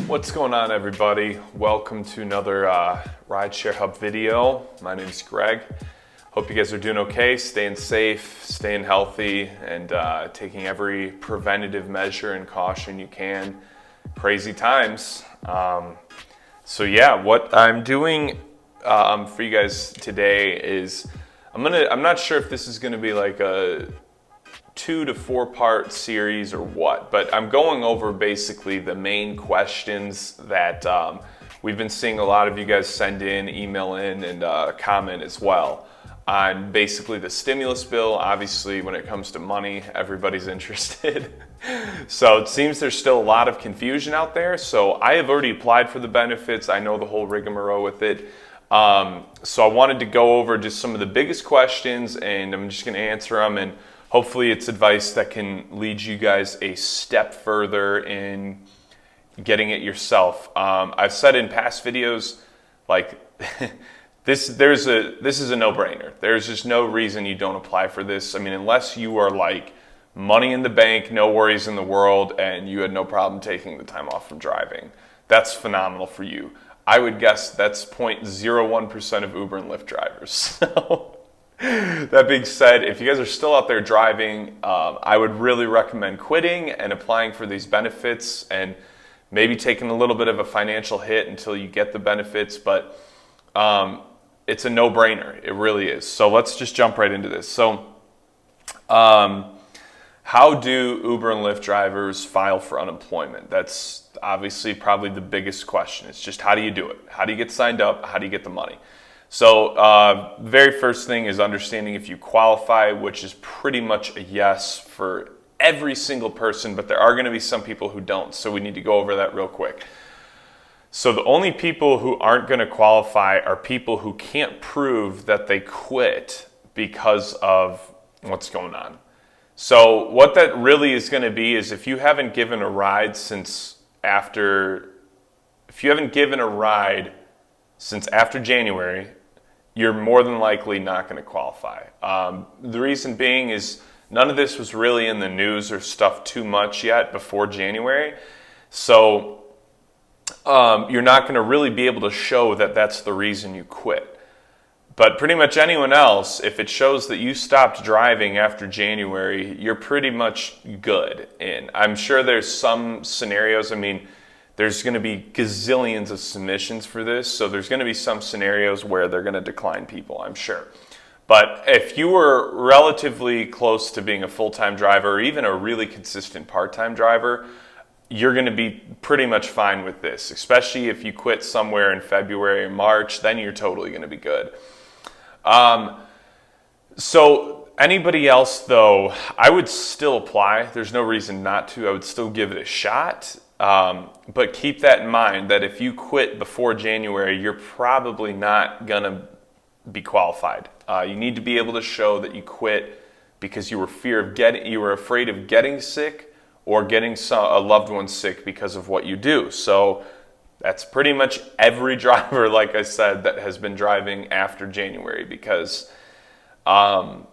What's going on, everybody? Welcome to another Rideshare Hub video. My name is Greg. Hope you guys are doing okay, staying safe, staying healthy, and taking every preventative measure and caution you can. Crazy times. So yeah, what I'm doing for you guys today is I'm not sure if this is going to be like a 2 to 4 part series or what, but I'm going over basically the main questions that we've been seeing a lot of you guys send in, email in, and comment as well on basically the stimulus bill. Obviously, when it comes to money, everybody's interested. So it seems there's still a lot of confusion out there. So I have already applied for the benefits. I know the whole rigmarole with it. So I wanted to go over just some of the biggest questions, and I'm just going to answer them, and hopefully it's advice that can lead you guys a step further in getting it yourself. I've said in past videos, like this is a no-brainer. There's just no reason you don't apply for this. I mean, unless you are like money in the bank, no worries in the world, and you had no problem taking the time off from driving. That's phenomenal for you. I would guess that's 0.01% of Uber and Lyft drivers. So that being said, if you guys are still out there driving, I would really recommend quitting and applying for these benefits and maybe taking a little bit of a financial hit until you get the benefits, but it's a no-brainer. It really is. So let's just jump right into this. So how do Uber and Lyft drivers file for unemployment? That's obviously probably the biggest question. It's just, how do you do it? How do you get signed up? How do you get the money? So very first thing is understanding if you qualify, which is pretty much a yes for every single person, but there are going to be some people who don't. So we need to go over that real quick. So the only people who aren't going to qualify are people who can't prove that they quit because of what's going on. So what that really is going to be is if you haven't given a ride since after January, you're more than likely not going to qualify. The reason being is none of this was really in the news or stuff too much yet before January. So you're not going to really be able to show that that's the reason you quit. But pretty much anyone else, if it shows that you stopped driving after January, you're pretty much good. And I'm sure there's some scenarios, there's going to be gazillions of submissions for this, so there's going to be some scenarios where they're going to decline people, I'm sure. But if you were relatively close to being a full-time driver or even a really consistent part-time driver, you're going to be pretty much fine with this, especially if you quit somewhere in February or March, then you're totally going to be good. So anybody else, though, I would still apply. There's no reason not to. I would still give it a shot. But keep that in mind that if you quit before January, you're probably not going to be qualified. You need to be able to show that you quit because you were afraid of getting sick or getting a loved one sick because of what you do. So that's pretty much every driver, like I said, that has been driving after January because, even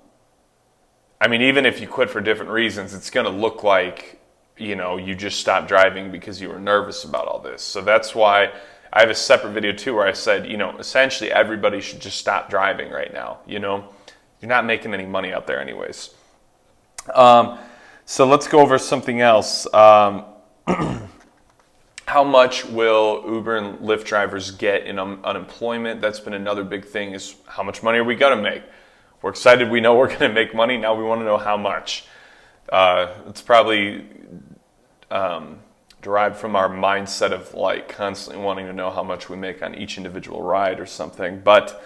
if you quit for different reasons, it's going to look like you just stopped driving because you were nervous about all this. So that's why I have a separate video too where I said, essentially everybody should just stop driving right now. You're not making any money out there anyways. So let's go over something else. How much will Uber and Lyft drivers get in unemployment? That's been another big thing, is how much money are we going to make? We're excited. We know we're going to make money. Now we want to know how much. It's probably derived from our mindset of like constantly wanting to know how much we make on each individual ride or something. But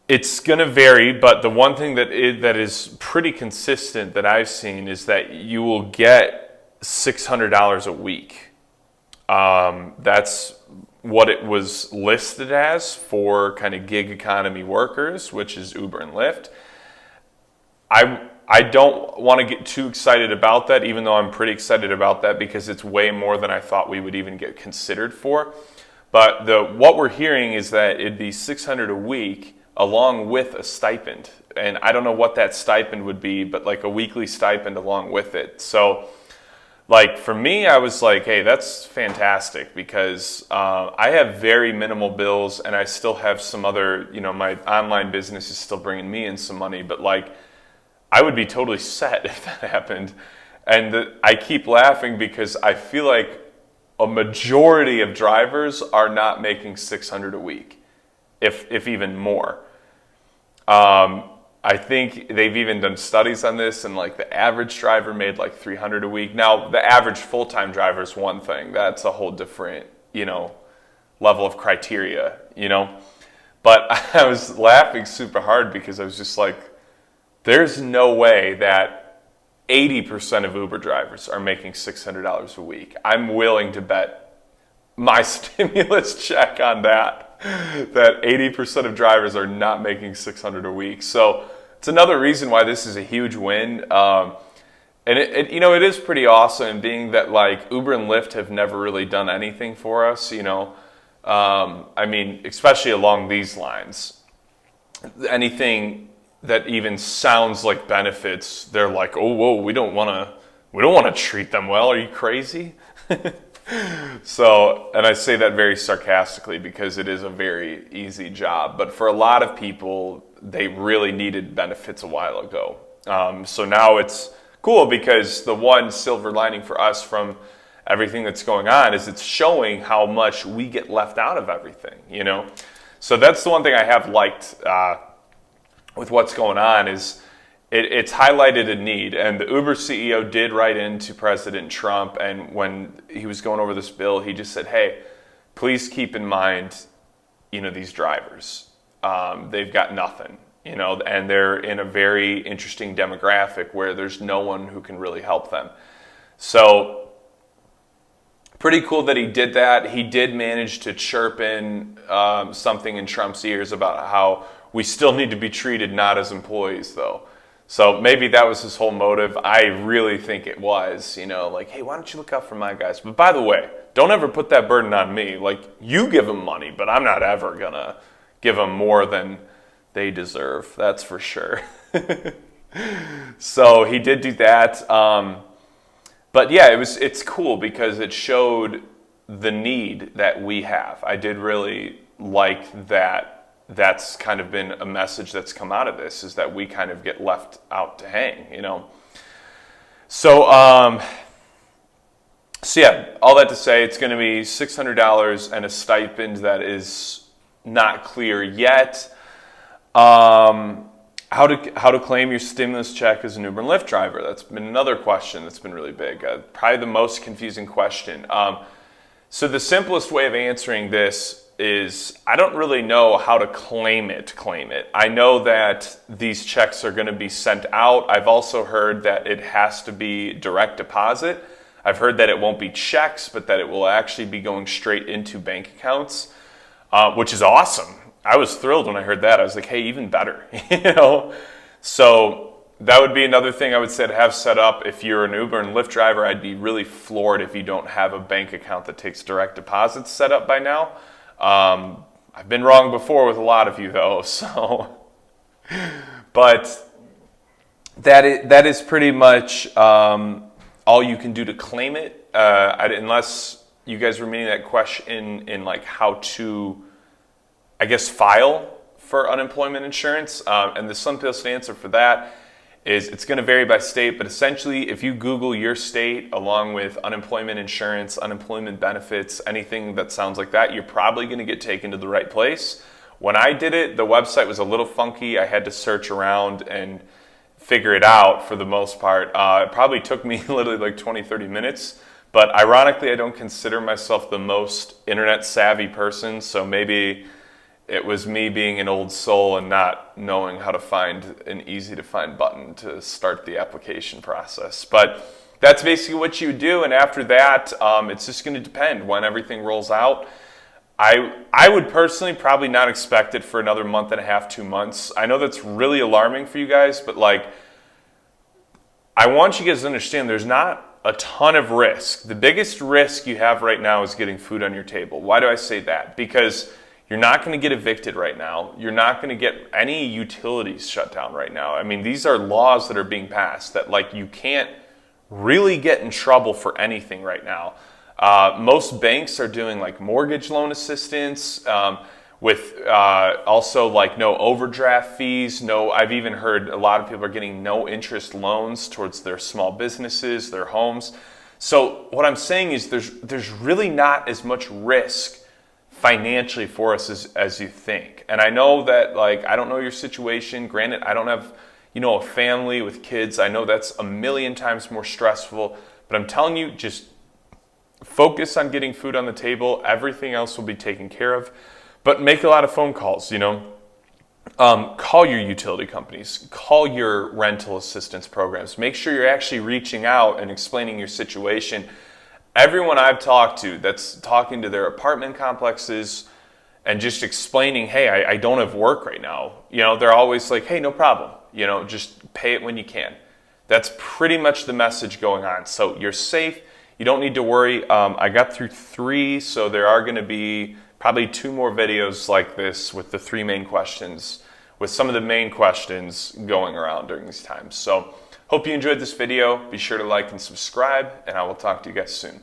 it's going to vary. But the one thing that is pretty consistent that I've seen is that you will get $600 a week. That's what it was listed as for kind of gig economy workers, which is Uber and Lyft. I don't want to get too excited about that, even though I'm pretty excited about that because it's way more than I thought we would even get considered for. But what we're hearing is that it'd be $600 a week along with a stipend. And I don't know what that stipend would be, but like a weekly stipend along with it. So like for me, I was like, hey, that's fantastic because I have very minimal bills and I still have some other, my online business is still bringing me in some money, but like I would be totally set if that happened. And I keep laughing because I feel like a majority of drivers are not making 600 a week, if even more. I think they've even done studies on this, and like the average driver made like 300 a week. Now, the average full-time driver is one thing. That's a whole different, level of criteria, But I was laughing super hard because I was just like, there's no way that 80% of Uber drivers are making $600 a week. I'm willing to bet my stimulus check on that 80% of drivers are not making 600 a week. So it's another reason why this is a huge win. And it is pretty awesome being that like Uber and Lyft have never really done anything for us, I mean, especially along these lines. Anything that even sounds like benefits, they're like, oh, whoa, we don't want to treat them well. Are you crazy? So, and I say that very sarcastically because it is a very easy job. But for a lot of people, they really needed benefits a while ago. So now it's cool because the one silver lining for us from everything that's going on is it's showing how much we get left out of everything, So that's the one thing I have liked with what's going on is it's highlighted a need, and the Uber CEO did write into President Trump, and when he was going over this bill, he just said, hey, please keep in mind, these drivers. They've got nothing, and they're in a very interesting demographic where there's no one who can really help them. So pretty cool that he did that. He did manage to chirp in something in Trump's ears about how we still need to be treated not as employees, though. So maybe that was his whole motive. I really think it was, like, hey, why don't you look out for my guys? But by the way, don't ever put that burden on me. Like, you give them money, but I'm not ever going to give them more than they deserve. That's for sure. So he did do that. But yeah, it's cool because it showed the need that we have. I did really like that. That's kind of been a message that's come out of this is that we kind of get left out to hang, So, so yeah, all that to say, it's going to be $600 and a stipend that is not clear yet. How to claim your stimulus check as an Uber and Lyft driver? That's been another question that's been really big. Probably the most confusing question. So the simplest way of answering this is I don't really know how to claim it. I know that these checks are going to be sent out. I've also heard that it has to be direct deposit. I've heard that it won't be checks, but that it will actually be going straight into bank accounts, which is awesome. I was thrilled when I heard that. I was like, hey, even better, So that would be another thing I would say to have set up. If you're an Uber and Lyft driver, I'd be really floored if you don't have a bank account that takes direct deposits set up by now. I've been wrong before with a lot of you though, so, but that is pretty much all you can do to claim it, unless you guys were meaning that question in like how to, I guess, file for unemployment insurance, and the simplest answer for that is it's going to vary by state, but essentially if you Google your state along with unemployment insurance, unemployment benefits, anything that sounds like that, you're probably going to get taken to the right place. When I did it, the website was a little funky. I had to search around and figure it out for the most part. It probably took me literally like 20, 30 minutes, but ironically, I don't consider myself the most internet savvy person, so maybe it was me being an old soul and not knowing how to find an easy to find button to start the application process. But that's basically what you do. And after that, it's just going to depend when everything rolls out. I would personally probably not expect it for another month and a half, 2 months. I know that's really alarming for you guys, but like, I want you guys to understand there's not a ton of risk. The biggest risk you have right now is getting food on your table. Why do I say that? Because you're not going to get evicted right now. You're not going to get any utilities shut down right now. I mean, these are laws that are being passed that like you can't really get in trouble for anything right now. Most banks are doing like mortgage loan assistance, with also like no overdraft fees. I've even heard a lot of people are getting no interest loans towards their small businesses, their homes. So what I'm saying is there's really not as much risk financially for us as you think. And I know that, like, I don't know your situation. Granted, I don't have, a family with kids. I know that's a million times more stressful, but I'm telling you, just focus on getting food on the table. Everything else will be taken care of. But make a lot of phone calls, call your utility companies, call your rental assistance programs. Make sure you're actually reaching out and explaining your situation. Everyone I've talked to that's talking to their apartment complexes and just explaining, hey, I don't have work right now. They're always like, hey, no problem. Just pay it when you can. That's pretty much the message going on. So you're safe. You don't need to worry. I got through 3, so there are going to be probably 2 more videos like this with the 3 main questions, with some of the main questions going around during these times. So hope you enjoyed this video. Be sure to like and subscribe, and I will talk to you guys soon.